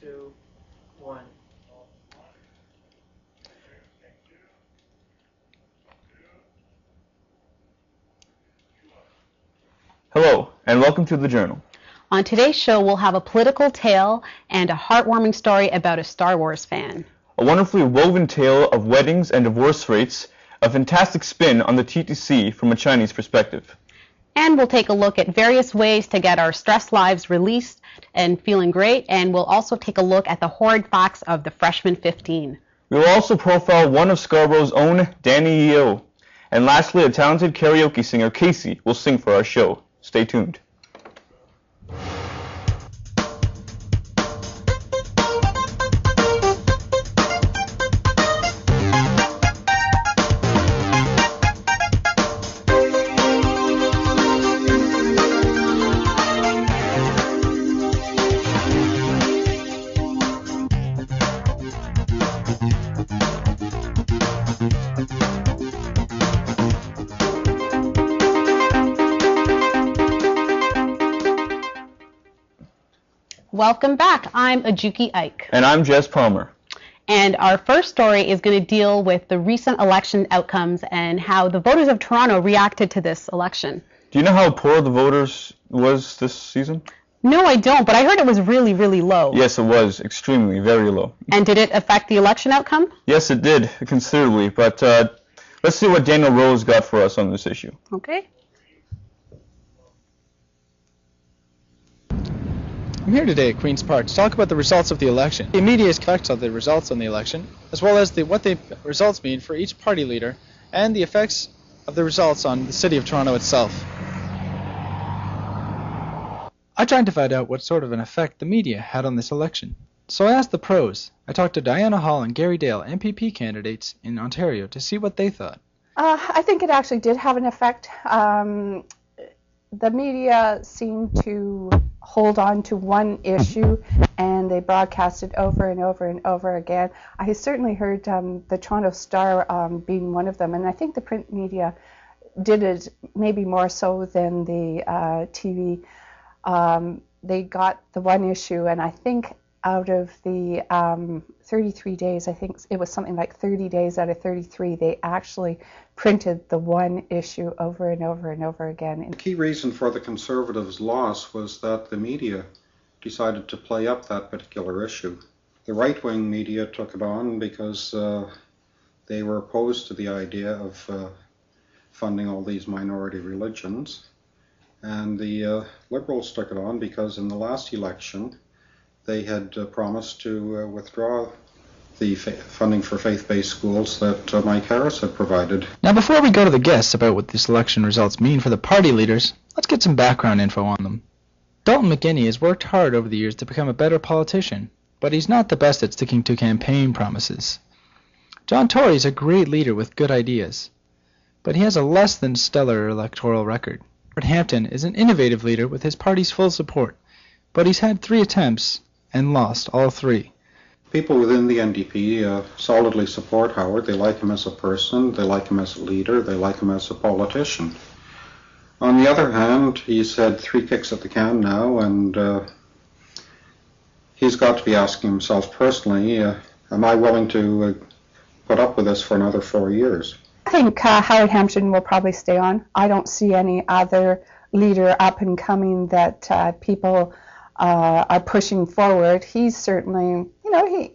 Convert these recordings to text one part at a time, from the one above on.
2, 1. Hello, and welcome to The Journal. On today's show, we'll have a political tale and a heartwarming story about a Star Wars fan. A wonderfully woven tale of weddings and divorce rates, a fantastic spin on the TTC from a Chinese perspective. And we'll take a look at various ways to get our stress lives released and feeling great, and we'll also take a look at the horrid facts of the Freshman 15. We will also profile one of Scarborough's own, Dane-E-O. And lastly, a talented karaoke singer, Casey, will sing for our show. Stay tuned. Welcome back. I'm Ajuki Ike. And I'm Jess Palmer. And our first story is going to deal with the recent election outcomes and how the voters of Toronto reacted to this election. Do you know how poor the voters was this season? No, I don't, but I heard it was really, really low. Yes, it was. Extremely, very low. And did it affect the election outcome? Yes, it did, considerably. But let's see what Daniel Rose got for us on this issue. Okay. I'm here today at Queen's Park to talk about the results of the election, the immediate effects of the results on the election, as well as what the results mean for each party leader, and the effects of the results on the City of Toronto itself. I tried to find out what sort of an effect the media had on this election. So I asked the pros. I talked to Diana Hall and Gary Dale, MPP candidates in Ontario, to see what they thought. I think it actually did have an effect. The media seemed to hold on to one issue, and they broadcast it over and over and over again. I certainly heard the Toronto Star being one of them, and I think the print media did it maybe more so than the TV. They got the one issue, and I think out of the 33 days, I think it was something like 30 days out of 33, they actually printed the one issue over and over and over again. The key reason for the Conservatives' loss was that the media decided to play up that particular issue. The right-wing media took it on because they were opposed to the idea of funding all these minority religions. And the Liberals took it on because in the last election, they had promised to withdraw the funding for faith-based schools that Mike Harris had provided. Now, before we go to the guests about what this election results mean for the party leaders, let's get some background info on them. Dalton McGuinty has worked hard over the years to become a better politician, but he's not the best at sticking to campaign promises. John Tory is a great leader with good ideas, but he has a less than stellar electoral record. Robert Hampton is an innovative leader with his party's full support, but he's had 3 attempts and lost all 3. People within the NDP solidly support Howard. They like him as a person, they like him as a leader, they like him as a politician. On the other hand, he's had 3 kicks at the can now, and he's got to be asking himself personally, am I willing to put up with this for another 4 years? I think Howard Hampton will probably stay on. I don't see any other leader up and coming that people are pushing forward. He's certainly,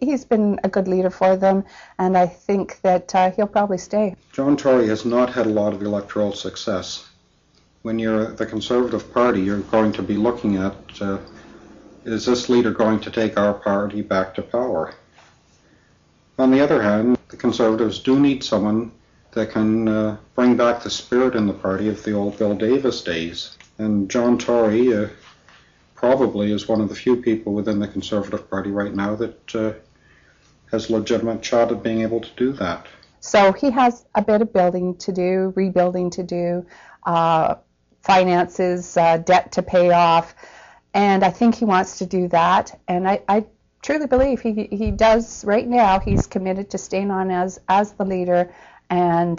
he's been a good leader for them, and I think that he'll probably stay. John Tory has not had a lot of electoral success. When you're the Conservative Party, you're going to be looking at, is this leader going to take our party back to power? On the other hand, the Conservatives do need someone that can bring back the spirit in the party of the old Bill Davis days. And John Tory probably is one of the few people within the Conservative Party right now that has legitimate shot at being able to do that. So he has a bit of building to do, rebuilding to do, finances, debt to pay off, and I think he wants to do that. And I truly believe he does right now. He's committed to staying on as the leader, and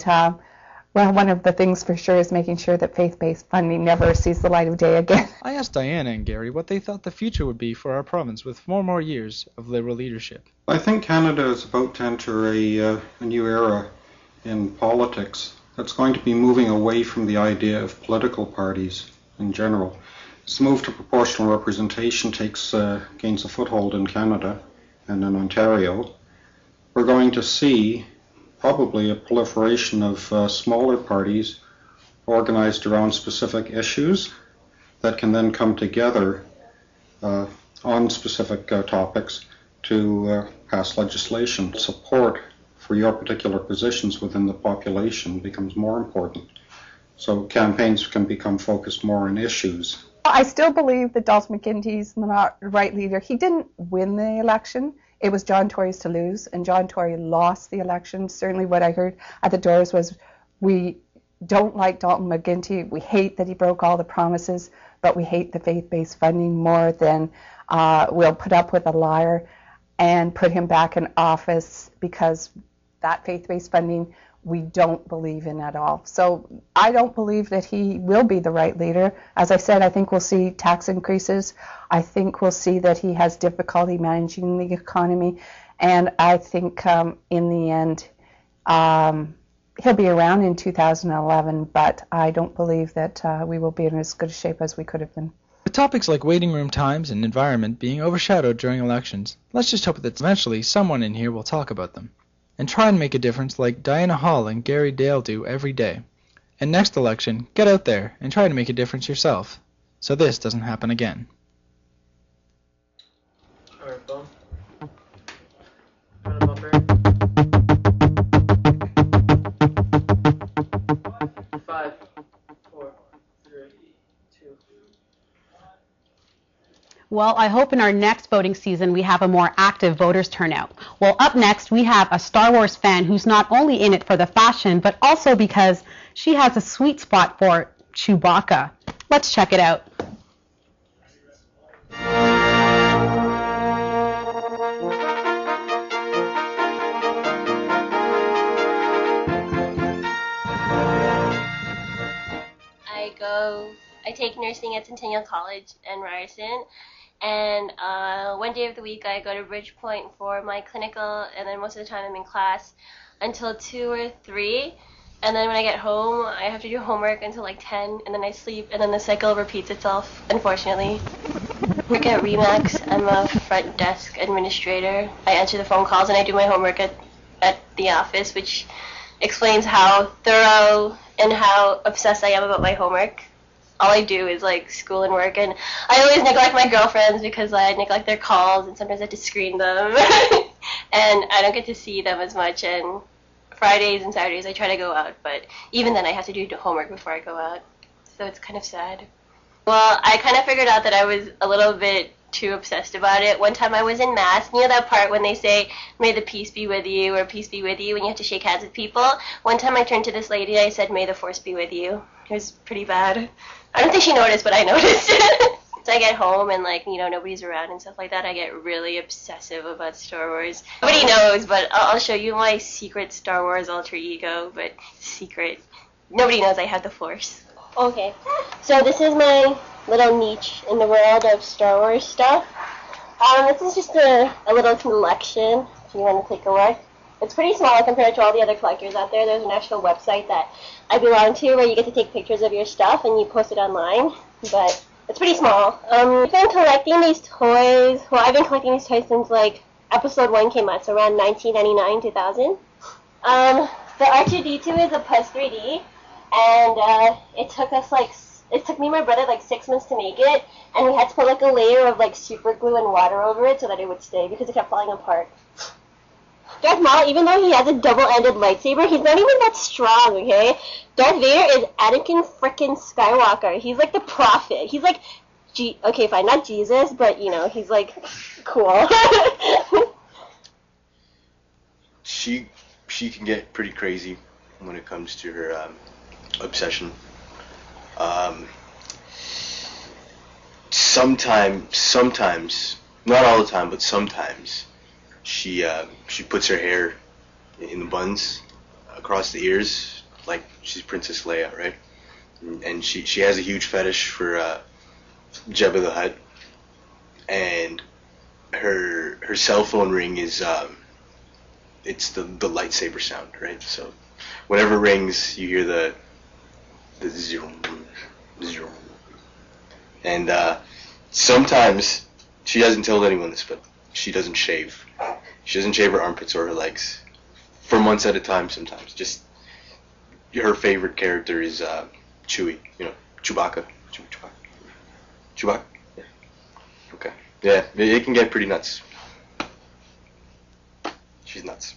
Well, one of the things for sure is making sure that faith-based funding never sees the light of day again. I asked Diana and Gary what they thought the future would be for our province with 4 more years of Liberal leadership. I think Canada is about to enter a new era in politics that's going to be moving away from the idea of political parties in general. This move to proportional representation gains a foothold in Canada and in Ontario. We're going to see probably a proliferation of smaller parties organized around specific issues that can then come together on specific topics to pass legislation. Support for your particular positions within the population becomes more important. So campaigns can become focused more on issues. I still believe that Dalton McGuinty's the right leader. He didn't win the election. It was John Tory's to lose, and John Tory lost the election. Certainly what I heard at the doors was, we don't like Dalton McGuinty. We hate that he broke all the promises, but we hate the faith-based funding more than we'll put up with a liar and put him back in office, because that faith-based funding we don't believe in at all. So I don't believe that he will be the right leader. As I said, I think we'll see tax increases. I think we'll see that he has difficulty managing the economy. And I think in the end, he'll be around in 2011, but I don't believe that we will be in as good a shape as we could have been. With topics like waiting room times and environment being overshadowed during elections, let's just hope that eventually someone in here will talk about them and try and make a difference like Diana Hall and Gary Dale do every day. And next election, get out there and try to make a difference yourself, so this doesn't happen again. Alright, phone. Turn the bumper. 5, 4, 3, 2. Well, I hope in our next voting season we have a more active voters turnout. Well, up next we have a Star Wars fan who's not only in it for the fashion, but also because she has a sweet spot for Chewbacca. Let's check it out. I take nursing at Centennial College in Ryerson, and one day of the week I go to Bridgepoint for my clinical, and then most of the time I'm in class until 2 or 3, and then when I get home I have to do homework until like 10, and then I sleep, and then the cycle repeats itself, unfortunately. I work at Remax. I'm a front desk administrator. I answer the phone calls and I do my homework at the office, which explains how thorough and how obsessed I am about my homework. All I do is like school and work, and I always neglect my girlfriends because I neglect their calls, and sometimes I have to screen them and I don't get to see them as much. And Fridays and Saturdays I try to go out, but even then I have to do homework before I go out, so it's kind of sad. Well, I kind of figured out that I was a little bit too obsessed about it. One time I was in Mass, you know that part when they say, "May the peace be with you," or "Peace be with you," when you have to shake hands with people? One time I turned to this lady and I said, "May the force be with you." It was pretty bad. I don't think she noticed, but I noticed. So I get home and nobody's around and stuff like that. I get really obsessive about Star Wars. Nobody knows, but I'll show you my secret Star Wars alter ego, but secret. Nobody knows I have the Force. Okay, so this is my little niche in the world of Star Wars stuff. This is just a little collection, if you want to take a look. It's pretty small compared to all the other collectors out there. There's an actual website that I belong to where you get to take pictures of your stuff and you post it online, but it's pretty small. I've been collecting these toys. Well, I've been collecting these toys since episode 1 came out, so around 1999, 2000. The R2-D2 is a Puzz 3D, and it took me and my brother 6 months to make it, and we had to put a layer of super glue and water over it so that it would stay because it kept falling apart. Darth Maul, even though he has a double-ended lightsaber, he's not even that strong, okay? Darth Vader is Anakin frickin' Skywalker. He's the prophet. He's okay, fine, not Jesus, but, he's, cool. She can get pretty crazy when it comes to her obsession. Sometimes, not all the time, but sometimes, she puts her hair in the buns across the ears like she's Princess Leia, right? And she has a huge fetish for Jabba the Hutt, and her cell phone ring is it's the lightsaber sound, right? So whenever it rings, you hear the zero, and sometimes she hasn't told anyone this, but she doesn't shave. She doesn't shave her armpits or her legs for months at a time. Sometimes, just her favorite character is Chewie. You know, Chewbacca. Chewbacca. Yeah. Okay. Yeah, it can get pretty nuts. She's nuts.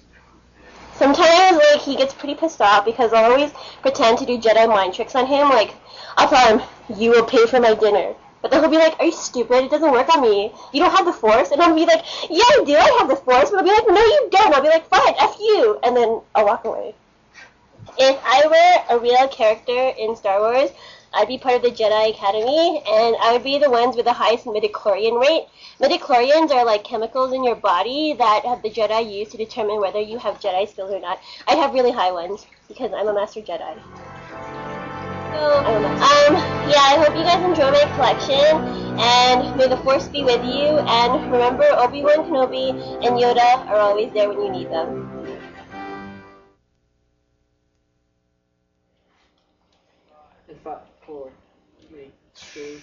Sometimes, like, he gets pretty pissed off because I'll always pretend to do Jedi mind tricks on him. Like, I'll tell him, you will pay for my dinner. But then he'll be like, are you stupid? It doesn't work on me. You don't have the Force? And I'll be like, yeah, I do. I have the Force. But I'll be like, no, you don't. I'll be like, fine, F you. And then I'll walk away. If I were a real character in Star Wars, I'd be part of the Jedi Academy, and I would be the ones with the highest midichlorian rate. Midichlorians are like chemicals in your body that the Jedi use to determine whether you have Jedi skills or not. I have really high ones because I'm a Master Jedi. So, yeah, I hope you guys enjoy my collection, and may the Force be with you, and remember, Obi-Wan Kenobi and Yoda are always there when you need them. In 5, 4, 3, 2,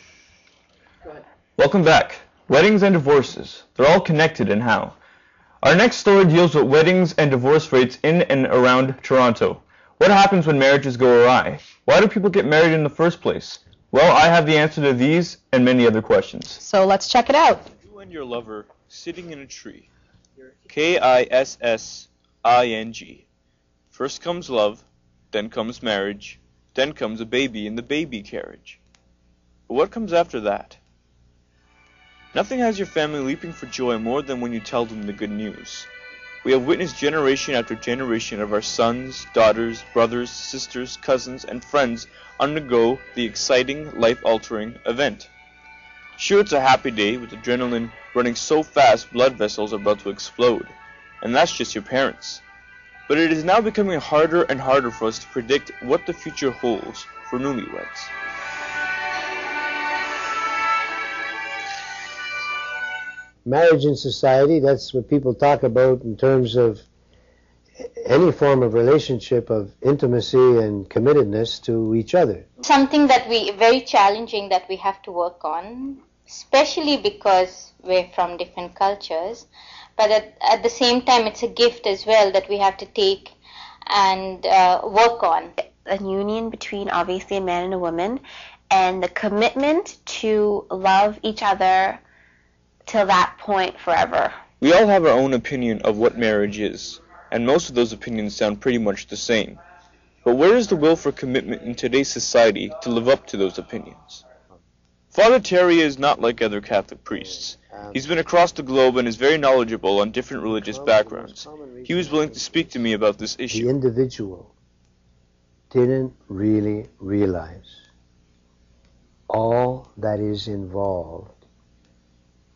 go ahead. Welcome back. Weddings and divorces. They're all connected in how. Our next story deals with weddings and divorce rates in and around Toronto. What happens when marriages go awry? Why do people get married in the first place? Well, I have the answer to these and many other questions. So let's check it out. You and your lover sitting in a tree. Kissing. First comes love, then comes marriage, then comes a baby in the baby carriage. But what comes after that? Nothing has your family leaping for joy more than when you tell them the good news. We have witnessed generation after generation of our sons, daughters, brothers, sisters, cousins, and friends undergo the exciting, life-altering event. Sure, it's a happy day with adrenaline running so fast blood vessels are about to explode. And that's just your parents. But it is now becoming harder and harder for us to predict what the future holds for newlyweds. Marriage in society, that's what people talk about in terms of any form of relationship of intimacy and committedness to each other. Something that very challenging that we have to work on, especially because we're from different cultures, but at the same time it's a gift as well that we have to take and work on. A union between obviously a man and a woman, and the commitment to love each other till that point forever. We all have our own opinion of what marriage is, and most of those opinions sound pretty much the same. But where is the will for commitment in today's society to live up to those opinions? Father Terry is not like other Catholic priests. He's been across the globe and is very knowledgeable on different religious backgrounds. He was willing to speak to me about this issue. The individual didn't really realize all that is involved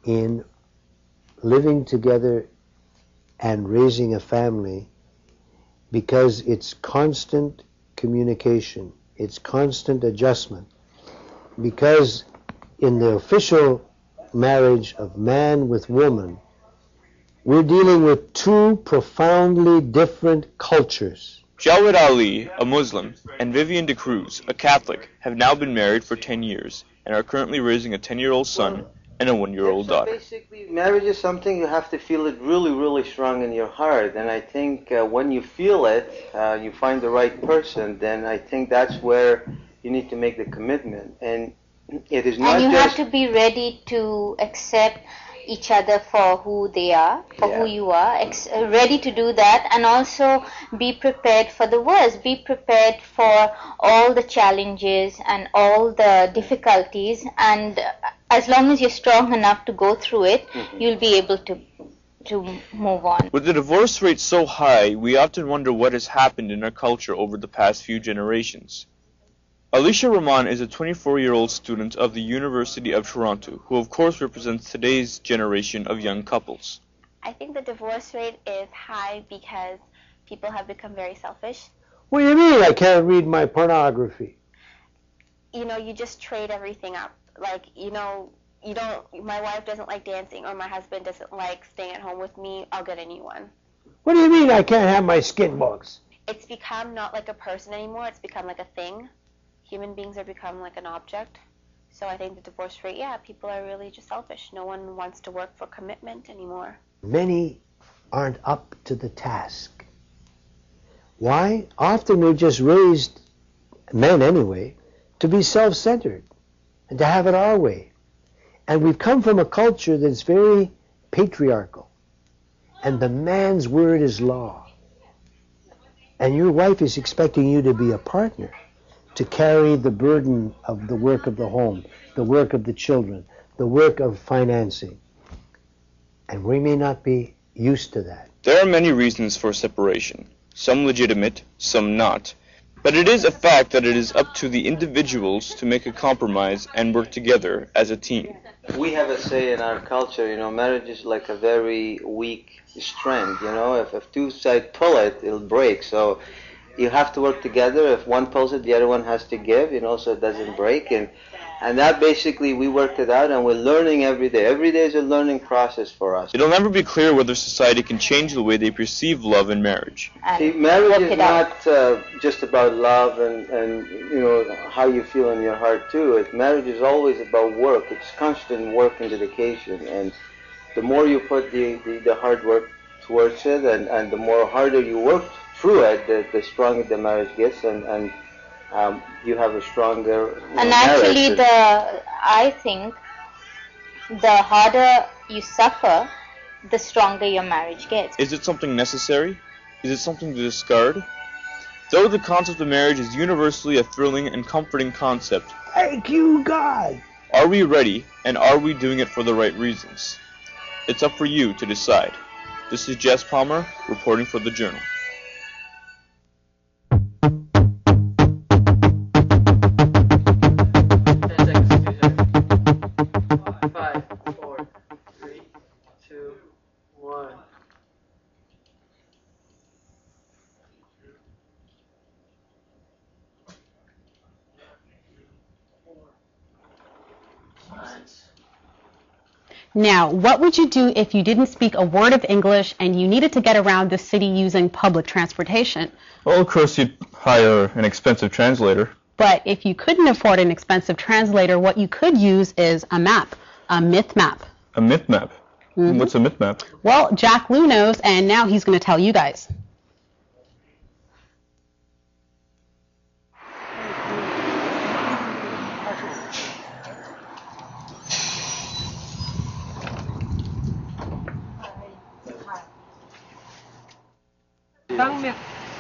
in living together and raising a family, because it's constant communication, it's constant adjustment. Because in the official marriage of man with woman, we're dealing with two profoundly different cultures. Jawed Ali, a Muslim, and Vivian de Cruz, a Catholic, have now been married for 10 years and are currently raising a 10-year-old son and a 1-year-old daughter. Basically, marriage is something you have to feel it really, really strong in your heart. And I think when you feel it, you find the right person, then I think that's where you need to make the commitment. And it is not and you just... have to be ready to accept each other for who they are, for who you are, ready to do that, and also be prepared for the worst. Be prepared for all the challenges and all the difficulties, and as long as you're strong enough to go through it, you'll be able to move on. With the divorce rate so high, we often wonder what has happened in our culture over the past few generations. Alicia Rahman is a 24-year-old student of the University of Toronto, who of course represents today's generation of young couples. I think the divorce rate is high because people have become very selfish. What do you mean I can't read my pornography? You know, you just trade everything up. Like, you know, my wife doesn't like dancing, or my husband doesn't like staying at home with me, I'll get a new one. What do you mean I can't have my skin books? It's become not like a person anymore, it's become like a thing. Human beings have become like an object. So I think the divorce rate, yeah, people are really just selfish. No one wants to work for commitment anymore. Many aren't up to the task. Why? Often we're just raised, men anyway, to be self-centered and to have it our way. And we've come from a culture that's very patriarchal. And the man's word is law. And your wife is expecting you to be a partner, to carry the burden of the work of the home, the work of the children, the work of financing. And we may not be used to that. There are many reasons for separation, some legitimate, some not. But it is a fact that it is up to the individuals to make a compromise and work together as a team. We have a say in our culture, you know, marriage is like a very weak strand, you know. If two sides pull it, it'll break. So you have to work together. If one pulls it, the other one has to give, you know, so it doesn't break. And that basically, we worked it out, and we're learning every day. Every day is a learning process for us. It'll never be clear whether society can change the way they perceive love and marriage. See, marriage is not just about love and you know, how you feel in your heart too. Marriage is always about work. It's constant work and dedication. And the more you put the hard work towards it, and the more harder you work through it, the stronger the marriage gets, and you have a stronger and marriage. actually I think the harder you suffer, the stronger your marriage gets. Is it something necessary? Is it something to discard? Though the concept of marriage is universally a thrilling and comforting concept, Thank you, God. are we ready, and are we doing it for the right reasons? It's up for you to decide. This is Jess Palmer, reporting for the Journal. 5, 4, 3, 2, 1. Now, what would you do if you didn't speak a word of English and you needed to get around the city using public transportation? Well, of course, you'd hire an expensive translator. But if you couldn't afford an expensive translator, what you could use is a map, a myth map. A myth map? Mm-hmm. What's a myth map? Well, Jack Lou knows, and now he's going to tell you guys.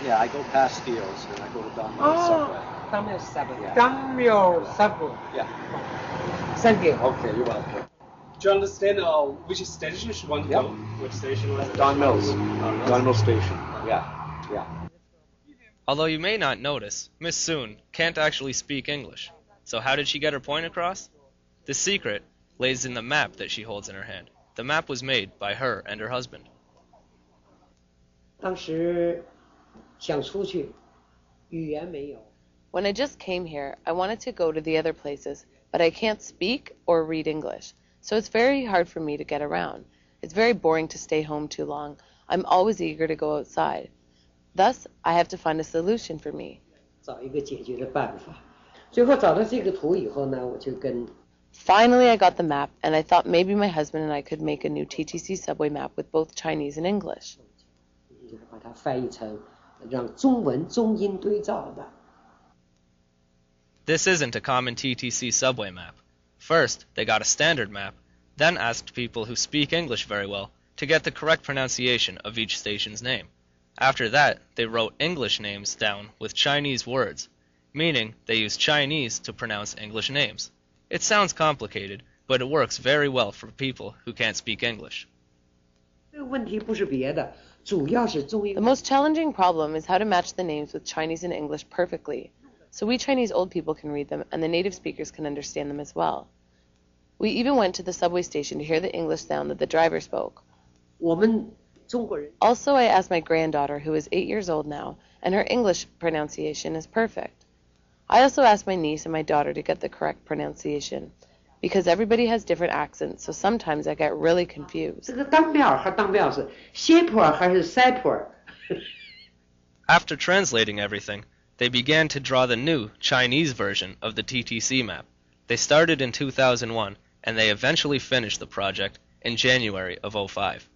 Yeah, I go past Steele's and I go to Don Mills Subway. Don Mills Subway. Yeah. Don Mills Subway. Yeah. Thank you. Okay, you're welcome. Do you understand which station you want to go? Which station was it? Don Mills. Don Mills Station. Yeah. Although you may not notice, Miss Soon can't actually speak English. So how did she get her point across? The secret lays in the map that she holds in her hand. The map was made by her and her husband. 当时想出去，语言没有。 When I just came here, I wanted to go to the other places, but I can't speak or read English, so it's very hard for me to get around. It's very boring to stay home too long. I'm always eager to go outside. Thus, I have to find a solution for me. 找一个解决的办法。最后找到这个图以后呢，我就跟 Finally, I got the map, and I thought maybe my husband and I could make a new TTC subway map with both Chinese and English. 把它翻译成让中文中英对照的。 This isn't a common TTC subway map. First, they got a standard map, then asked people who speak English very well to get the correct pronunciation of each station's name. After that, they wrote English names down with Chinese words, meaning they used Chinese to pronounce English names. It sounds complicated, but it works very well for people who can't speak English. 这个问题不是别的，主要是中英。 The most challenging problem is how to match the names with Chinese and English perfectly, so we Chinese old people can read them and the native speakers can understand them as well. We even went to the subway station to hear the English sound that the driver spoke. 我们 Also, I asked my granddaughter, who is 8 years old now, and her English pronunciation is perfect. I also asked my niece and my daughter to get the correct pronunciation, because everybody has different accents, so sometimes I get really confused. After translating everything, they began to draw the new Chinese version of the TTC map. They started in 2001, and they eventually finished the project in January of 2005.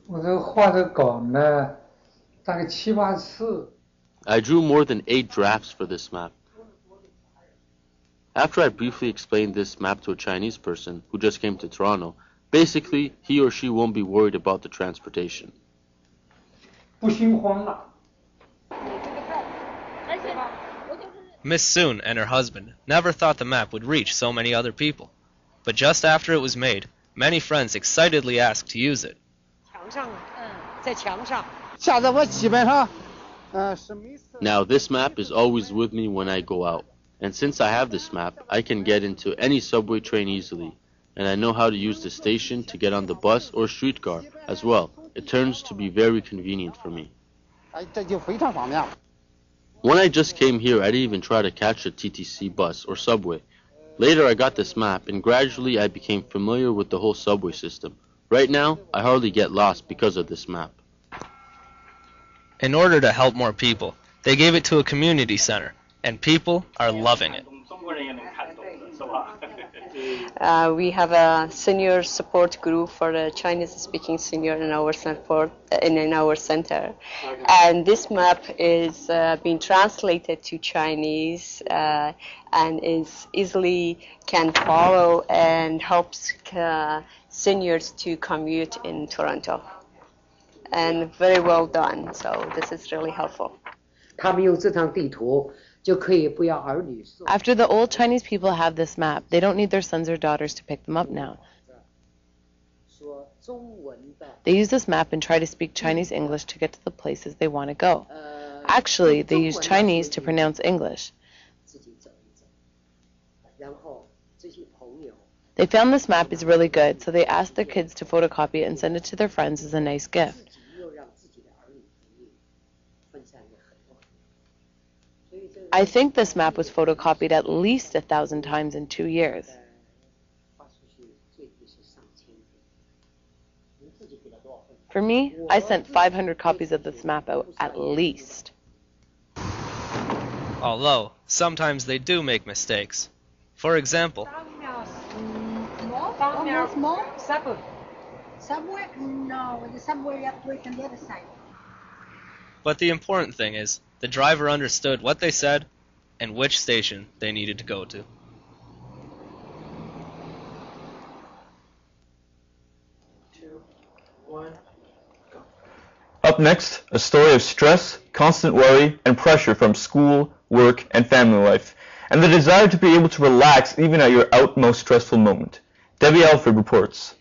我这画的稿呢，大概7、8次。 I drew more than 8 drafts for this map. After I briefly explained this map to a Chinese person who just came to Toronto, basically he or she won't be worried about the transportation. 不心慌了。 Miss Soon and her husband never thought the map would reach so many other people. But just after it was made, many friends excitedly asked to use it. Now this map is always with me when I go out, and since I have this map, I can get into any subway train easily, and I know how to use the station to get on the bus or streetcar as well. It turns to be very convenient for me. When I just came here, I didn't even try to catch a TTC bus or subway. Later I got this map, and gradually I became familiar with the whole subway system. Right now, I hardly get lost because of this map. In order to help more people, they gave it to a community center, and people are loving it. We have a senior support group for the Chinese-speaking senior in our center, and this map is being translated to Chinese and is easily can follow and helps seniors to commute in Toronto, and very well done. So this is really helpful. 他们用这张地图 就可以不要儿女送。 After the old Chinese people have this map, they don't need their sons or daughters to pick them up now. They use this map and try to speak Chinese English to get to the places they want to go. Actually, they use Chinese to pronounce English. They found this map is really good, so they asked their kids to photocopy it and send it to their friends as a nice gift. I think this map was photocopied at least 1,000 times in 2 years. For me, I sent 500 copies of this map out at least. Although, sometimes they do make mistakes. For example, Subway? No, the subway you have to wait on the other side. but the important thing is, the driver understood what they said and which station they needed to go to. Up next, a story of stress, constant worry, and pressure from school, work, and family life, and the desire to be able to relax even at your outmost stressful moment. Debbie Alford reports.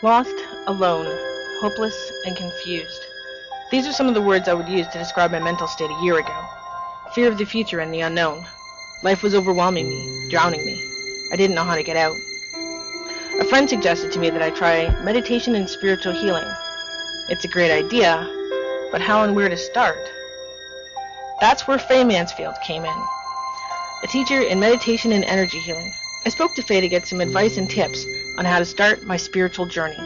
Lost, alone, hopeless, and confused. These are some of the words I would use to describe my mental state a year ago. Fear of the future and the unknown. Life was overwhelming me, drowning me. I didn't know how to get out. A friend suggested to me that I try meditation and spiritual healing. It's a great idea, but how and where to start? That's where Faye Mansfield came in, a teacher in meditation and energy healing. I spoke to Faye to get some advice and tips on how to start my spiritual journey.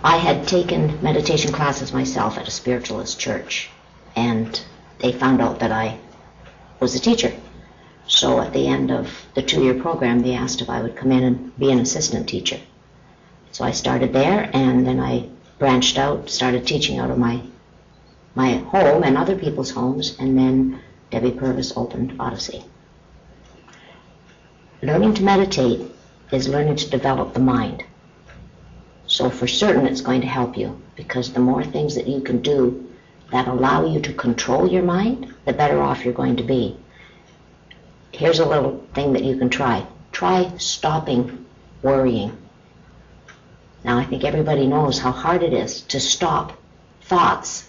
I had taken meditation classes myself at a spiritualist church, and they found out that I was a teacher. So at the end of the 2-year program, they asked if I would come in and be an assistant teacher. So I started there, and then I branched out, started teaching out of my home and other people's homes, and then Debbie Purvis opened Odyssey. Learning to meditate is learning to develop the mind. So for certain it's going to help you, because the more things that you can do that allow you to control your mind, the better off you're going to be. Here's a little thing that you can try. Try stopping worrying. Now, I think everybody knows how hard it is to stop thoughts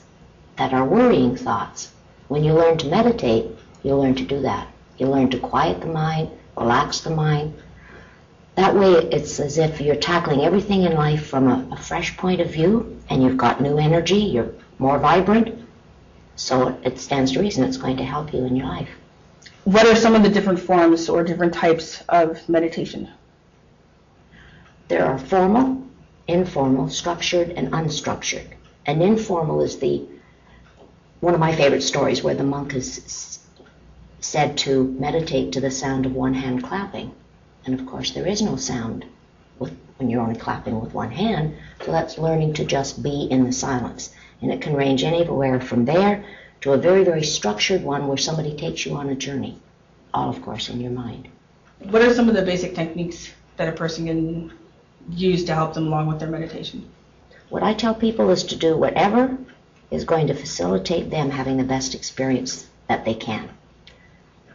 that are worrying thoughts. When you learn to meditate, you'll learn to do that. You learn to quiet the mind, relax the mind. That way, it's as if you're tackling everything in life from a fresh point of view, and you've got new energy, you're more vibrant, so it stands to reason it's going to help you in your life. What are some of the different forms or different types of meditation? There are formal, informal, structured, and unstructured. And informal is one of my favorite stories where the monk is said to meditate to the sound of one hand clapping. And of course there is no sound when you're only clapping with one hand, so that's learning to just be in the silence. And it can range anywhere from there to a very, very structured one where somebody takes you on a journey, all of course in your mind. What are some of the basic techniques that a person can use to help them along with their meditation? What I tell people is to do whatever is going to facilitate them having the best experience that they can.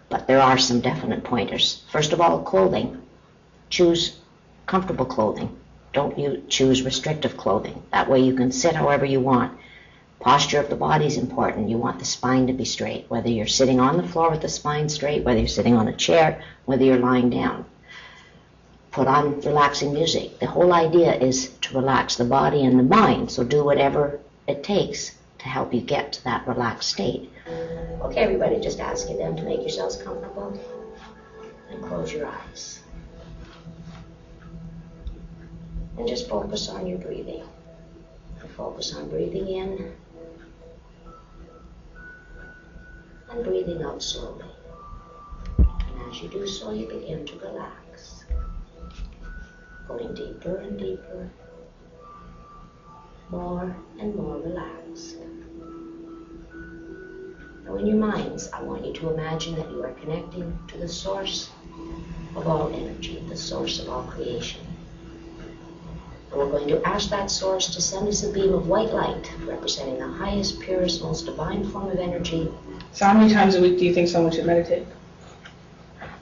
But there are some definite pointers. First of all, clothing. Choose comfortable clothing. Don't you choose restrictive clothing. That way you can sit however you want. Posture of the body is important. You want the spine to be straight, whether you're sitting on the floor with the spine straight, whether you're sitting on a chair, whether you're lying down. Put on relaxing music. The whole idea is to relax the body and the mind, so do whatever it takes to help you get to that relaxed state. Okay, everybody, just ask you then to make yourselves comfortable and close your eyes. And just focus on your breathing. And focus on breathing in and breathing out slowly. And as you do so, you begin to relax, going deeper and deeper, more and more relaxed. Now in your minds, I want you to imagine that you are connecting to the source of all energy, the source of all creation. And we're going to ask that source to send us a beam of white light, representing the highest, purest, most divine form of energy. So how many times a week do you think someone should meditate?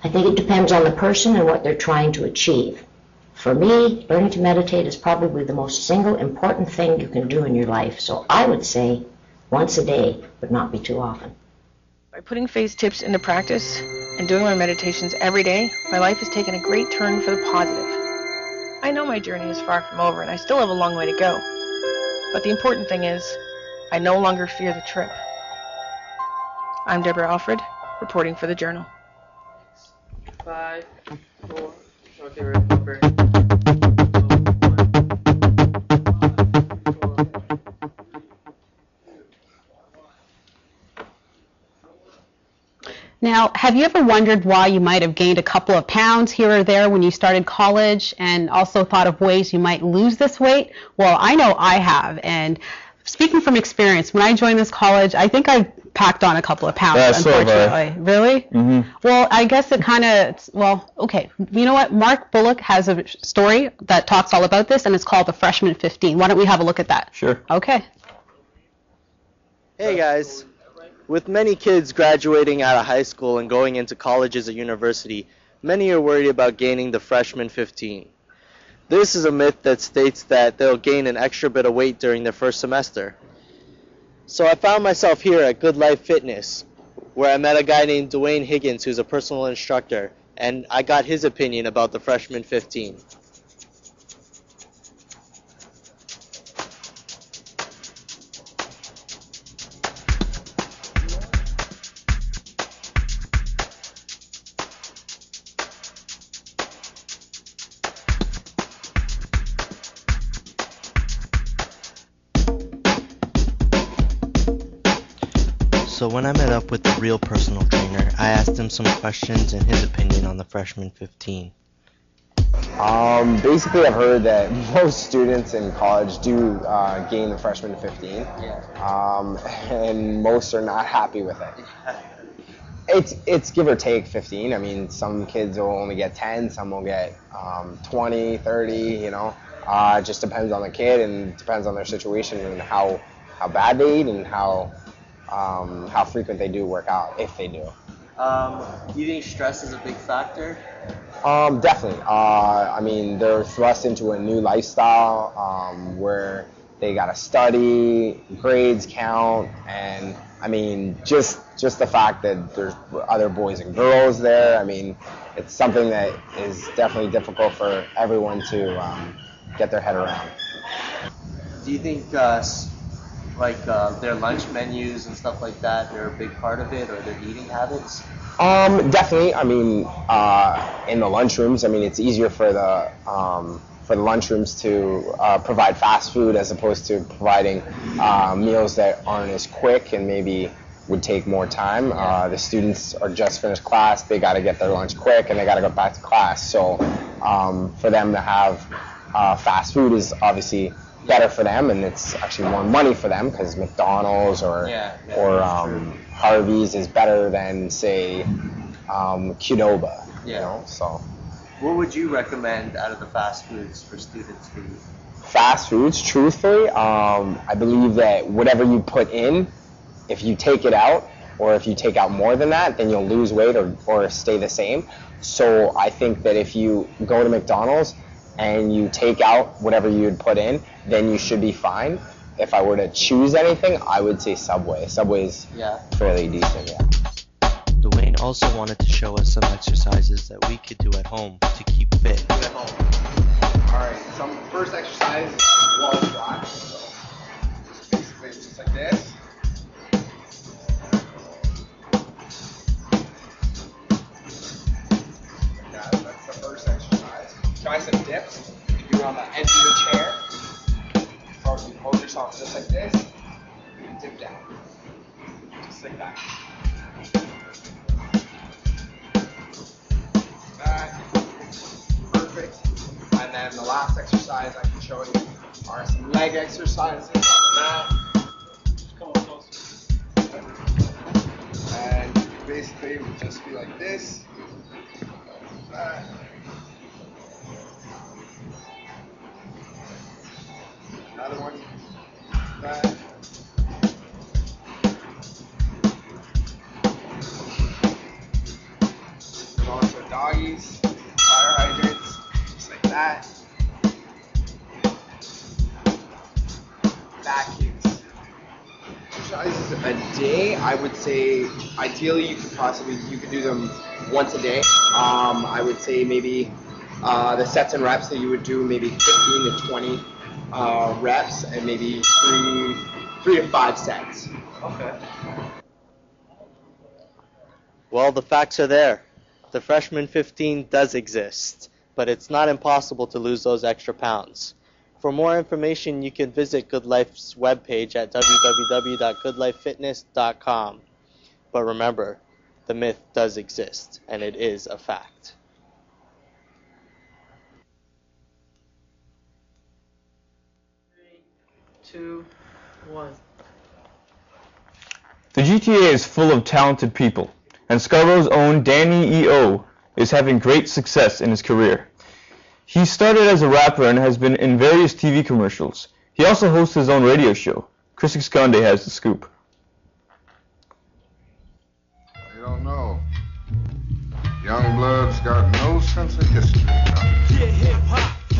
I think it depends on the person and what they're trying to achieve. For me, learning to meditate is probably the most single important thing you can do in your life. So I would say once a day, but not be too often. By putting Faye's tips into practice and doing my meditations every day, my life has taken a great turn for the positive. I know my journey is far from over and I still have a long way to go. But the important thing is, I no longer fear the trip. I'm Deborah Alfred, reporting for the Journal. 5, 4, okay, remember. Now, have you ever wondered why you might have gained a couple of pounds here or there when you started college, and also thought of ways you might lose this weight? Well, I know I have, and speaking from experience, when I joined this college, I think I packed on a couple of pounds, unfortunately. Really? Mm-hmm. Well, I guess it kind of, well, okay. You know what? Mark Bullock has a story that talks all about this, and it's called The Freshman 15. Why don't we have a look at that? Sure. Okay. Hey guys. With many kids graduating out of high school and going into colleges or university, many are worried about gaining the freshman 15. This is a myth that states that they'll gain an extra bit of weight during their first semester. So I found myself here at Good Life Fitness, where I met a guy named Dwayne Higgins, who's a personal instructor, and I got his opinion about the freshman 15. So when I met up with the real personal trainer, I asked him some questions and his opinion on the freshman 15. Basically, I've heard that most students in college do gain the freshman 15, and most are not happy with it. It's give or take 15. I mean, some kids will only get 10, some will get 20, 30, you know. It just depends on the kid and depends on their situation and how bad they eat and how frequent they do work out, if they do. Do you think stress is a big factor? Definitely. I mean, they're thrust into a new lifestyle where they gotta study, grades count, and I mean, just the fact that there's other boys and girls there. I mean, it's something that is definitely difficult for everyone to get their head around. Do you think their lunch menus and stuff like that, they're a big part of it, or their eating habits? Definitely. I mean, in the lunchrooms, I mean, it's easier for the lunchrooms to provide fast food as opposed to providing meals that aren't as quick and maybe would take more time. The students are just finished class, they got to get their lunch quick and they got to go back to class. So for them to have fast food is obviously better for them, and it's actually more money for them because McDonald's or Harvey's is better than, say, Qdoba. You know, so. What would you recommend out of the fast foods for students to eat? Fast foods, truthfully, I believe that whatever you put in, if you take it out, or if you take out more than that, then you'll lose weight or stay the same. So I think that if you go to McDonald's and you take out whatever you would put in, then you should be fine. If I were to choose anything, I would say Subway. Subway's fairly decent, yeah. Dwayne also wanted to show us some exercises that we could do at home to keep fit. Alright, some first exercise is wall squat. So basically it's just like this. That's the first exercise. Tricep dips. You can do it on the edge of the chair. So you hold yourself just like this. And dip down. Just like that. Perfect. And then the last exercise I can show you are some leg exercises on the mat. Just come up closer. And basically it would just be like this. That. Another one. That. There's also doggies, fire hydrants, just like that. Back kicks. Exercises a day, I would say ideally you could do them once a day. I would say maybe the sets and reps that you would do maybe 15 to 20 reps and maybe 3 to 5 sets. Okay. Well, the facts are there. The freshman 15 does exist, but it's not impossible to lose those extra pounds. For more information, you can visit Good Life's webpage at www.goodlifefitness.com. But remember, the myth does exist, and it is a fact. Three, two, one. The GTA is full of talented people, and Scarborough's own Dane-E-O is having great success in his career. He started as a rapper and has been in various TV commercials. He also hosts his own radio show. Chris Esconde has the scoop. You don't know. Youngblood's got no sense of history.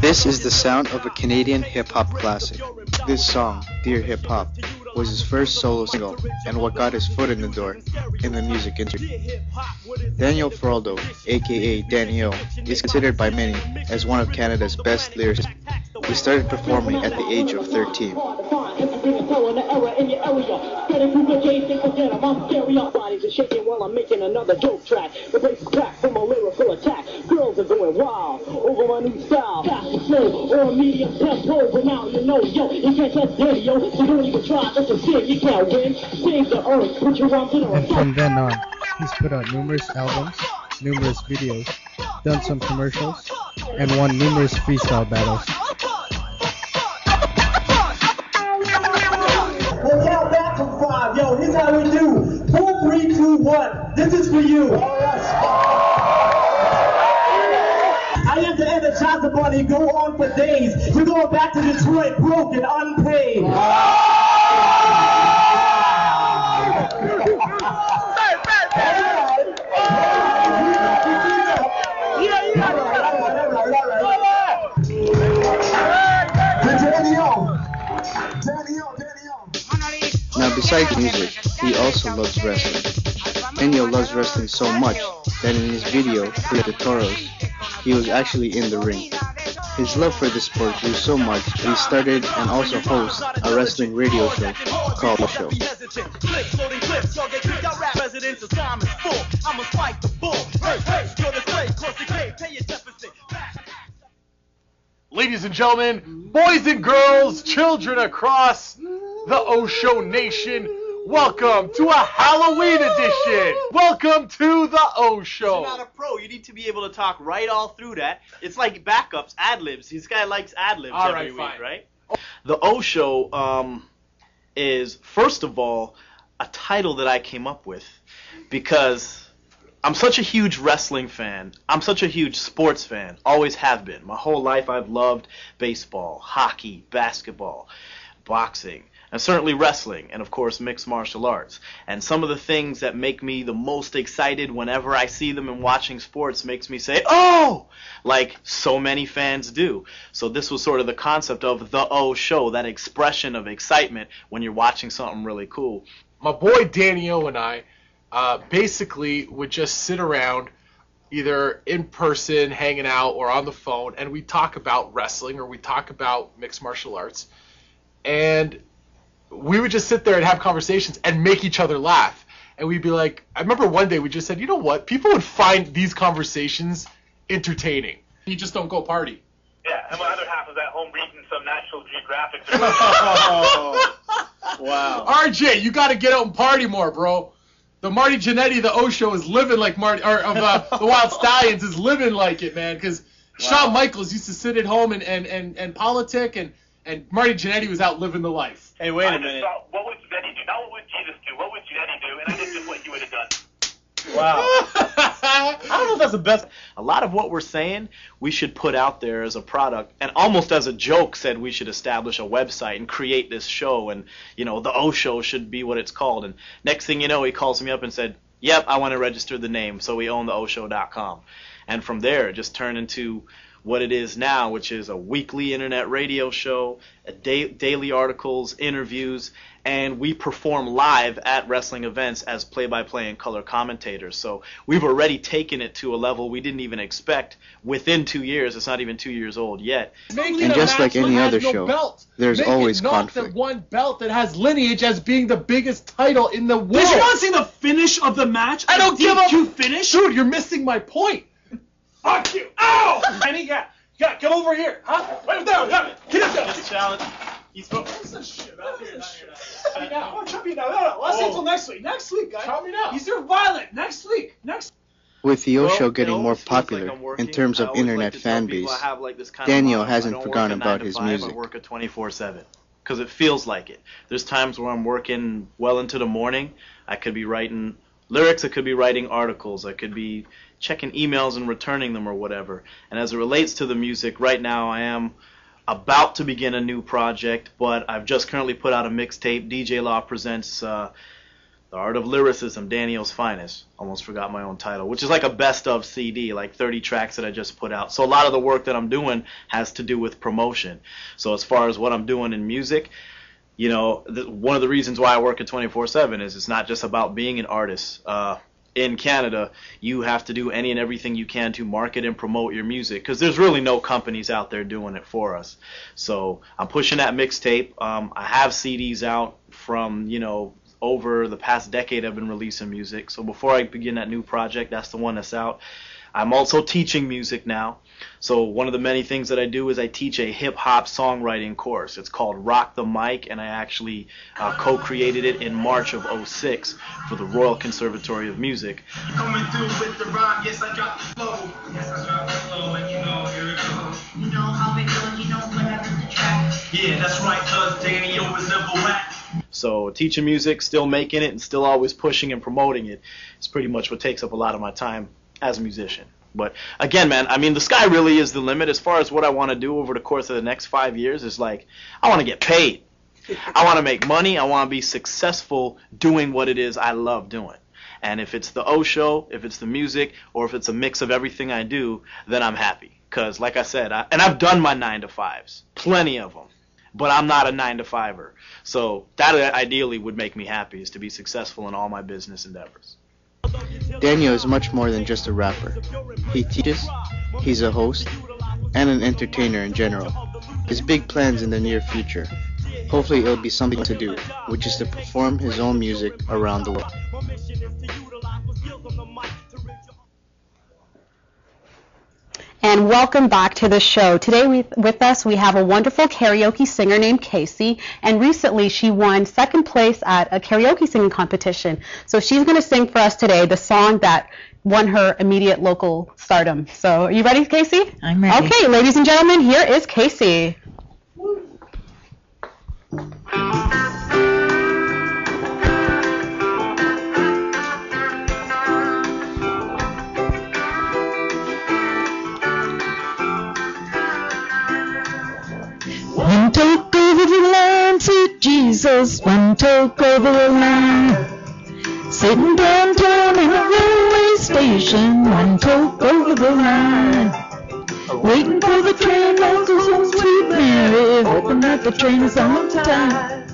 This is the sound of a Canadian hip-hop classic. This song, Dear Hip Hop, was his first solo single and what got his foot in the door in the music industry. Daniel Feraldo, aka Dane-E-O, is considered by many as one of Canada's best lyricists. He started performing at the age of 13. Girls are going wild over my new style. Fast flow or medium tempo, but now you know, yo, you can't touch radio, so don't even try. That's a shit, you can't win. Save the earth, put your arms in the And from then on, he's put out numerous albums, numerous videos, done some commercials, and won numerous freestyle battles. We'll count back from 5. Yo, here's how we do. 4, 3, 2, 1. This is for you. All right. I am the Energizer Bunny, go on for days. We're going back to Detroit, broke and unpaid. also loves wrestling. Dane-E-O loves wrestling so much that in his video, for the Toros, he was actually in the ring. His love for the sport grew so much that he started and also hosts a wrestling radio show called The Show. Ladies and gentlemen, boys and girls, children across the Osho Nation, welcome to a Halloween edition. Welcome to the Osho. You're not a pro. You need to be able to talk right all through that. It's like backups, ad-libs. This guy likes ad-libs every week, right? The Osho is, first of all, a title that I came up with because I'm such a huge wrestling fan. I'm such a huge sports fan. Always have been. My whole life I've loved baseball, hockey, basketball, boxing, and certainly wrestling, and of course mixed martial arts. And some of the things that make me the most excited whenever I see them in watching sports makes me say, oh, like so many fans do. So this was sort of the concept of the O Show, that expression of excitement when you're watching something really cool. My boy Dane-E-O and I basically would just sit around either in person, hanging out, or on the phone, and we talk about wrestling or we talk about mixed martial arts. And we would just sit there and have conversations and make each other laugh. And we'd be like, I remember one day we just said, you know what? People would find these conversations entertaining. You just don't go party. Yeah, and my other half is at home reading some National Geographic. Wow. RJ, you got to get out and party more, bro. The Marty Jannetty, the Osho, is living like Marty, or of the Wild Stallions is living like it, man. Because Shawn Michaels used to sit at home and politic, and Marty Jannetty was out living the life. Hey, wait a minute. What would Jannetty do? Not what would Jesus do. What would Jannetty do? And I did just what he would have done. Wow. I don't know if that's the best. A lot of what we're saying, we should put out there as a product, and almost as a joke said we should establish a website and create this show, and, you know, the O Show should be what it's called. And next thing you know, he calls me up and said, yep, I want to register the name, so we own the osho.com. And from there, it just turned into what it is now, which is a weekly internet radio show, daily articles, interviews, and we perform live at wrestling events as play-by-play and color commentators. So we've already taken it to a level we didn't even expect within 2 years. It's not even 2 years old yet. And just like any other show, there's always conflict. Not the one belt that has lineage as being the biggest title in the world. Did you not see the finish of the match? I don't give a DQ finish. Dude, you're missing my point. Fuck you! Ow! Penny, yeah, come over here, huh? Right down, come it. Get up there. Challenge. He's from. No, chop me now. No. Let's wait till next week. Next week, guys. Chop me now. He's your violent. Next week. With the Osho getting more popular in terms of internet fan base, Dane-E-O hasn't forgotten about his music. I work at 24/7 because it feels like it. There's times where I'm working well into the morning. I could be writing lyrics. I could be writing articles. I could be checking emails and returning them or whatever. And as it relates to the music, right now I am about to begin a new project, but I've just currently put out a mixtape. DJ Law presents The Art of Lyricism, Dane-E-O's Finest. Almost forgot my own title, which is like a best of CD, like 30 tracks that I just put out. So a lot of the work that I'm doing has to do with promotion. So as far as what I'm doing in music, you know, one of the reasons why I work at 24/7 is it's not just about being an artist. In Canada, you have to do any and everything you can to market and promote your music because there's really no companies out there doing it for us. So I'm pushing that mixtape. I have CDs out from, you know, over the past decade I've been releasing music. So before I begin that new project, that's the one that's out. I'm also teaching music now. So one of the many things that I do is I teach a hip-hop songwriting course. It's called Rock the Mic, and I actually co-created it in March of '06 for the Royal Conservatory of Music. Coming through with the rhyme, yes, I drop the flow. Yes, I drop the flow, and you know, here it goes. You know how it goes, you know whatever the track. Yeah, that's right, cuz Dane-E-O is never whack. So teaching music, still making it, and still always pushing and promoting it is pretty much what takes up a lot of my time as a musician. But again, man, I mean, the sky really is the limit. As far as what I want to do over the course of the next 5 years is like, I want to get paid. I want to make money. I want to be successful doing what it is I love doing. And if it's the O Show, if it's the music, or if it's a mix of everything I do, then I'm happy. Because like I said, I've done my 9 to 5s, plenty of them. but I'm not a 9-to-5er. So that ideally would make me happy, is to be successful in all my business endeavors. Daniel is much more than just a rapper. He teaches, he's a host, and an entertainer in general. His big plans in the near future, hopefully it'll be something to do, which is to perform his own music around the world. And welcome back to the show. Today with us we have a wonderful karaoke singer named Casey, and recently she won second place at a karaoke singing competition. So she's going to sing for us today the song that won her immediate local stardom. So are you ready, Casey? I'm ready. Okay, ladies and gentlemen, here is Casey. One toke over the line, sweet Jesus, one toke over the line. Sitting downtown in a railway station, one toke over the line. Waiting for the train, Uncle home, sweet Mary, hoping that the train is on time.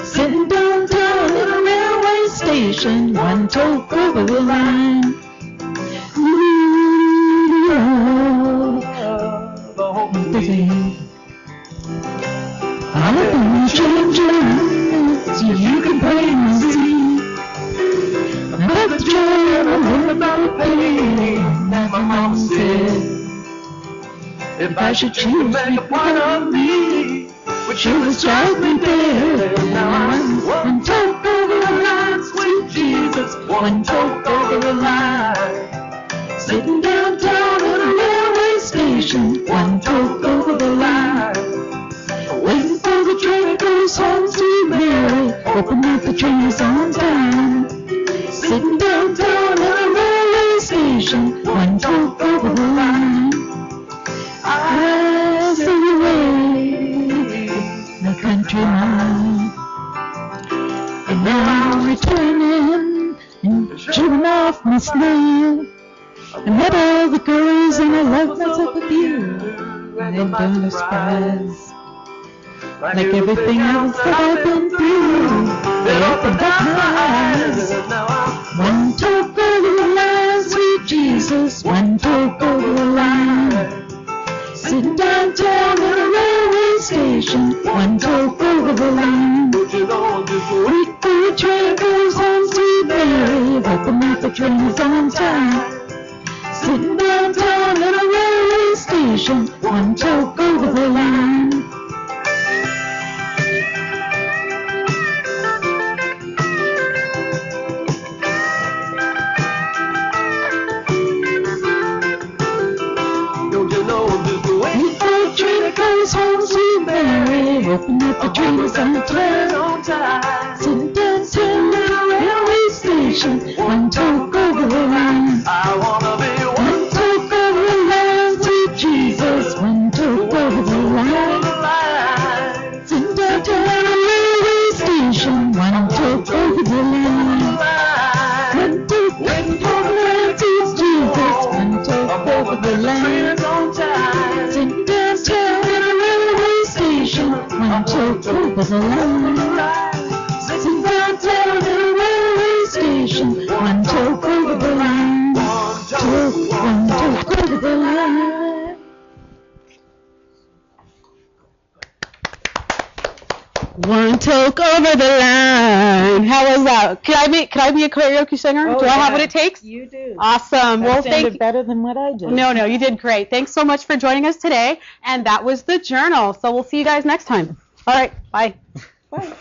Sitting downtown in a railway station, one toke over the line. Ooh, the hope of the day. I'm gonna change your life so you can pray and see about the joy and I learn about the pain that my mama said. If I should choose to make one of me, she would strike me dead. Now I'm one toke over the line, sweet Jesus, one toke over the line. Sitting downtown in a railway station, one toke over the line. Waiting for the train goes home, sweet Mary, hoping that the train is on time. Sitting downtown in a railway station, one toke over the line. I sail away, the country line. And now I'm returning and showing off my smile. I met all the girls and I love myself with you. And they've done a surprise. Like everything else that I've been through, they opened up my eyes. One toke over the line, sweet Jesus, one toke over the line. Sitting downtown in a railway station, one toke over the line. Wait for the train goes home, sweet Mary, hoping that the train is on time. Sitting downtown in a railway station, one toke over the line. Home, sweet Mary, hoping that the train is on time. Sitting downtown in a railway station, one toke over the line. I wanna be one toke over the line, sweet Jesus, one toke over the line. Sitting downtown in a railway station, one toke over the line. One toke over the line, sweet Jesus, one toke over the line. Sitting downtown in a railway station, one toke over the line. Sitting downtown in a railway station, one toke over the line. One toke over the line. One toke over the line. How was that? Can I be a karaoke singer? Oh, do I have yeah. what it takes? You do. Awesome. That Well, sounded better than what I did. No, you did great. Thanks so much for joining us today. And that was the Journal. So we'll see you guys next time. All right. Bye. Bye.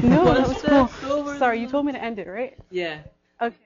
No, that was cool. Sorry, you told me to end it, right? Yeah. Okay.